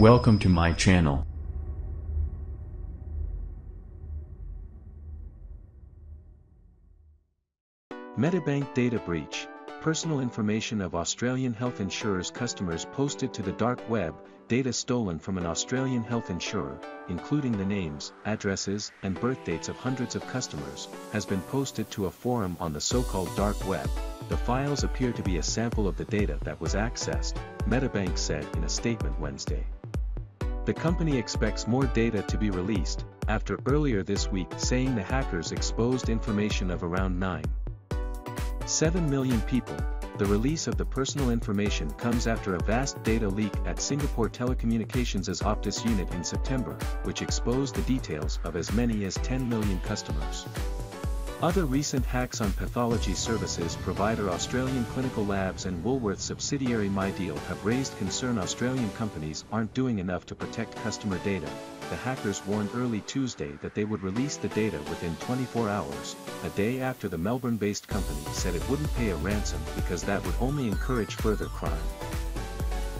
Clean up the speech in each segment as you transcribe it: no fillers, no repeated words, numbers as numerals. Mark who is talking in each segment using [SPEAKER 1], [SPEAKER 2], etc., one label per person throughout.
[SPEAKER 1] Welcome to my channel.
[SPEAKER 2] Medibank data breach. Personal information of Australian health insurers' customers posted to the dark web, data stolen from an Australian health insurer, including the names, addresses, and birth dates of hundreds of customers, has been posted to a forum on the so-called dark web. The files appear to be a sample of the data that was accessed, Medibank said in a statement Wednesday. The company expects more data to be released, after earlier this week saying the hackers exposed information of around 9.7 million people. The release of the personal information comes after a vast data leak at Singapore Telecommunications' Optus unit in September, which exposed the details of as many as 10 million customers. Other recent hacks on pathology services provider Australian Clinical Labs and Woolworths subsidiary MyDeal have raised concern Australian companies aren't doing enough to protect customer data. The hackers warned early Tuesday that they would release the data within 24 hours, a day after the Melbourne-based company said it wouldn't pay a ransom because that would only encourage further crime.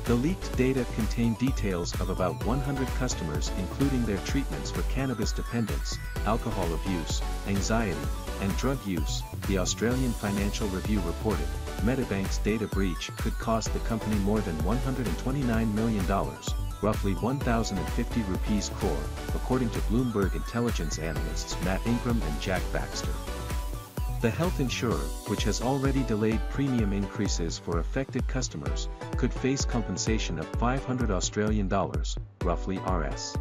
[SPEAKER 2] The leaked data contained details of about 100 customers including their treatments for cannabis dependence, alcohol abuse, anxiety, and drug use, the Australian Financial Review reported. Medibank's data breach could cost the company more than $129 million, roughly 1,050 rupees crore, according to Bloomberg intelligence analysts Matt Ingram and Jack Baxter. The health insurer, which has already delayed premium increases for affected customers, could face compensation of $500 Australian dollars, roughly Rs.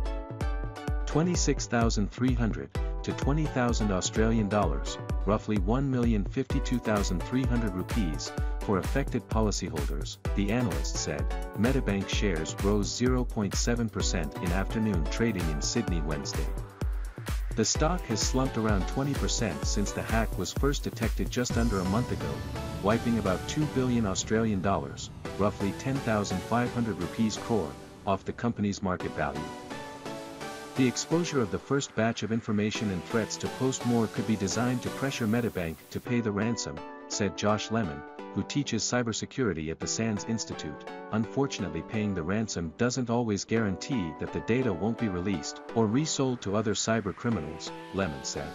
[SPEAKER 2] 26,300 to 20,000 Australian dollars, roughly 1,052,300 rupees, for affected policyholders, the analyst said. Medibank shares rose 0.7% in afternoon trading in Sydney Wednesday. The stock has slumped around 20% since the hack was first detected just under a month ago, wiping about 2 billion Australian dollars, roughly 10,500 rupees crore, off the company's market value. The exposure of the first batch of information and threats to post more could be designed to pressure Medibank to pay the ransom, said Josh Lemon, who teaches cybersecurity at the SANS Institute. Unfortunately, paying the ransom doesn't always guarantee that the data won't be released or resold to other cyber criminals, Lemon said.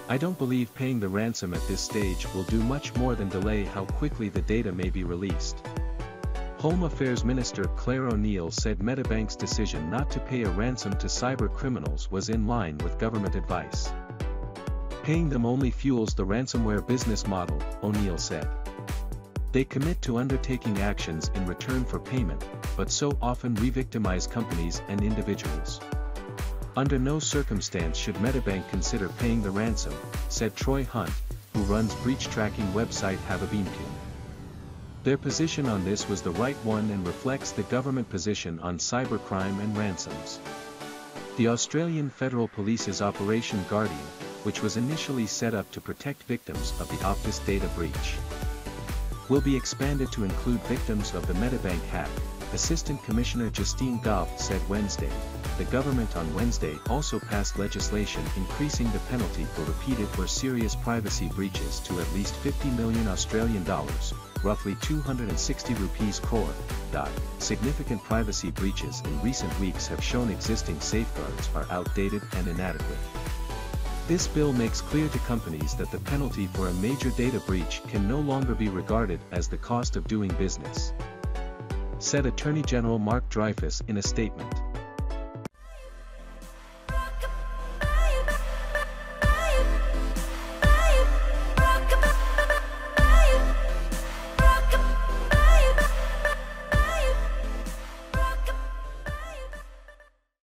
[SPEAKER 2] I don't believe paying the ransom at this stage will do much more than delay how quickly the data may be released. Home Affairs Minister Claire O'Neill said Medibank's decision not to pay a ransom to cyber criminals was in line with government advice. Paying them only fuels the ransomware business model, O'Neill said. They commit to undertaking actions in return for payment, but so often re-victimize companies and individuals. Under no circumstance should Medibank consider paying the ransom, said Troy Hunt, who runs breach tracking website Havebeamkin. Their position on this was the right one and reflects the government position on cybercrime and ransoms. The Australian Federal Police's Operation Guardian, which was initially set up to protect victims of the Optus data breach, will be expanded to include victims of the Medibank hack, Assistant Commissioner Justine Goff said Wednesday. The government on Wednesday also passed legislation increasing the penalty for repeated or serious privacy breaches to at least 50 million Australian dollars, roughly 260 rupees crore. Significant privacy breaches in recent weeks have shown existing safeguards are outdated and inadequate. This bill makes clear to companies that the penalty for a major data breach can no longer be regarded as the cost of doing business, said Attorney General Mark Dreyfus in a statement.